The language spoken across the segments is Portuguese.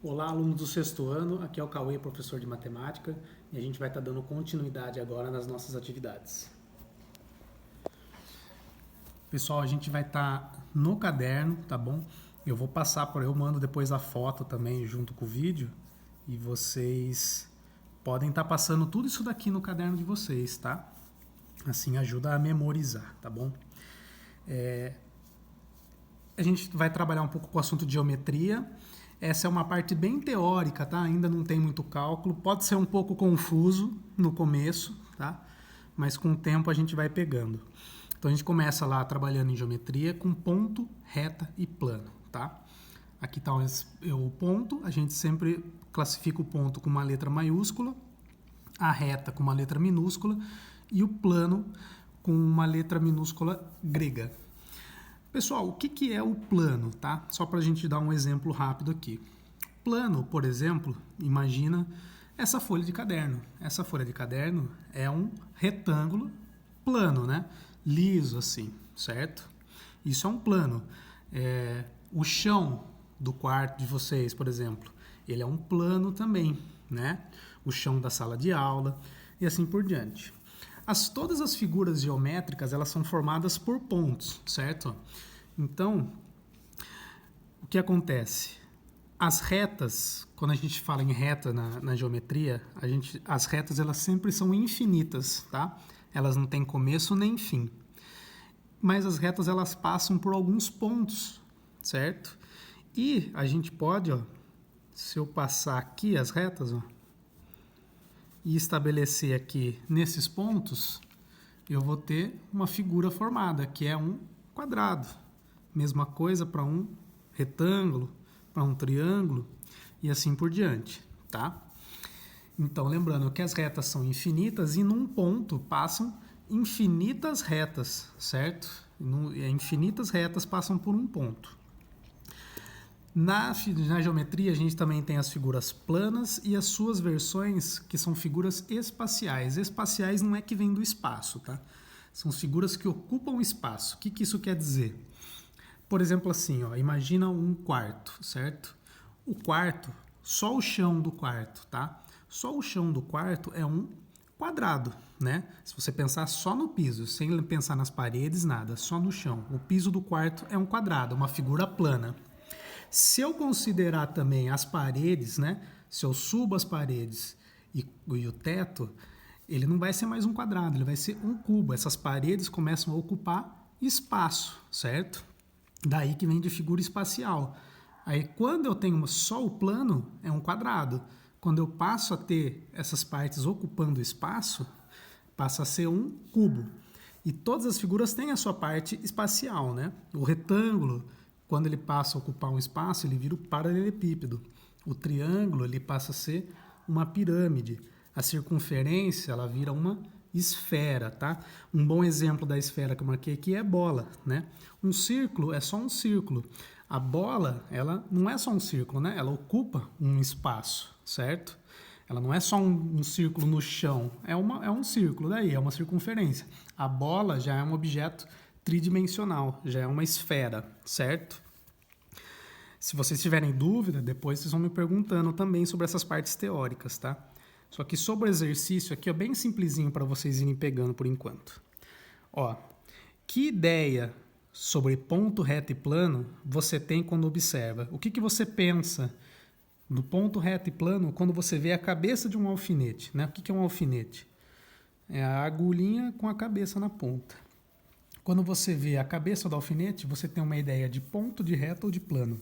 Olá, alunos do sexto ano, aqui é o Cauê, professor de matemática, e a gente vai estar dando continuidade agora nas nossas atividades. Pessoal, a gente vai estar no caderno, tá bom? Eu mando depois a foto também junto com o vídeo, e vocês podem estar passando tudo isso daqui no caderno de vocês, tá? Assim ajuda a memorizar, tá bom? A gente vai trabalhar um pouco com o assunto de geometria. Essa é uma parte bem teórica, tá? Ainda não tem muito cálculo. Pode ser um pouco confuso no começo, tá? Mas com o tempo a gente vai pegando. Então a gente começa lá trabalhando em geometria com ponto, reta e plano, tá? Aqui está o ponto. A gente sempre classifica o ponto com uma letra maiúscula, a reta com uma letra minúscula e o plano com uma letra minúscula grega. Pessoal, o que é o plano, tá? Só para a gente dar um exemplo rápido aqui. Plano, por exemplo, imagina essa folha de caderno. Essa folha de caderno é um retângulo plano, né? Liso assim, certo? Isso é um plano. O chão do quarto de vocês, por exemplo, ele é um plano também, né? O chão da sala de aula e assim por diante. Todas as figuras geométricas, elas são formadas por pontos, certo? Então, o que acontece? As retas, quando a gente fala em reta na geometria, as retas elas sempre são infinitas, tá? Elas não têm começo nem fim. Mas as retas elas passam por alguns pontos, certo? E a gente pode, ó, se eu passar aqui as retas, ó, e estabelecer aqui nesses pontos, eu vou ter uma figura formada, que é um quadrado. Mesma coisa para um retângulo, para um triângulo e assim por diante, tá? Então, lembrando que as retas são infinitas e num ponto passam infinitas retas, certo? Infinitas retas passam por um ponto. Na geometria, a gente também tem as figuras planas e as suas versões, que são figuras espaciais. Espaciais não é que vem do espaço, tá? São figuras que ocupam espaço. O que isso quer dizer? Por exemplo, assim, ó, imagina um quarto, certo? O quarto, só o chão do quarto, tá? Só o chão do quarto é um quadrado, né? Se você pensar só no piso, sem pensar nas paredes, nada, só no chão. O piso do quarto é um quadrado, uma figura plana. Se eu considerar também as paredes, né? Se eu subo as paredes e o teto, ele não vai ser mais um quadrado, ele vai ser um cubo. Essas paredes começam a ocupar espaço, certo? Daí que vem de figura espacial. Aí quando eu tenho só o plano, é um quadrado. Quando eu passo a ter essas partes ocupando espaço, passa a ser um cubo. E todas as figuras têm a sua parte espacial, né? O retângulo, quando ele passa a ocupar um espaço, ele vira um paralelepípedo. O triângulo, ele passa a ser uma pirâmide. A circunferência, ela vira uma esfera, tá? Um bom exemplo da esfera que eu marquei aqui é bola, né? Um círculo é só um círculo. A bola, ela não é só um círculo, né? Ela ocupa um espaço, certo? Ela não é só um círculo no chão, é um círculo daí, é uma circunferência. A bola já é um objeto tridimensional, já é uma esfera, certo? Se vocês tiverem dúvida, depois vocês vão me perguntando também sobre essas partes teóricas, tá? Só que sobre o exercício aqui, é bem simplesinho para vocês irem pegando por enquanto. Ó, que ideia sobre ponto, reto e plano você tem quando observa? O que você pensa do ponto, reto e plano quando você vê a cabeça de um alfinete, né? O que é um alfinete? É a agulhinha com a cabeça na ponta. Quando você vê a cabeça do alfinete, você tem uma ideia de ponto, de reto ou de plano,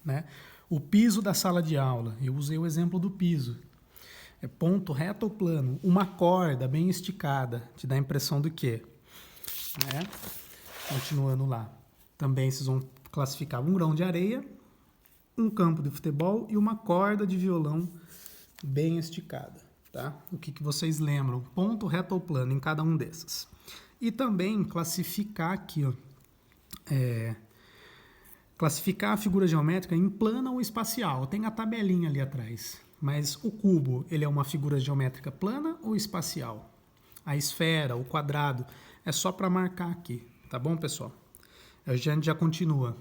né? O piso da sala de aula, eu usei o exemplo do piso. É ponto, reto ou plano? Uma corda bem esticada, te dá a impressão do quê? Né? Continuando lá. Também vocês vão classificar um grão de areia, um campo de futebol e uma corda de violão bem esticada, tá? O que vocês lembram? Ponto, reto ou plano em cada um desses. E também classificar aqui, ó, classificar a figura geométrica em plana ou espacial. Tem a tabelinha ali atrás. Mas o cubo, ele é uma figura geométrica plana ou espacial? A esfera, o quadrado, é só para marcar aqui. Tá bom, pessoal? A gente já continua.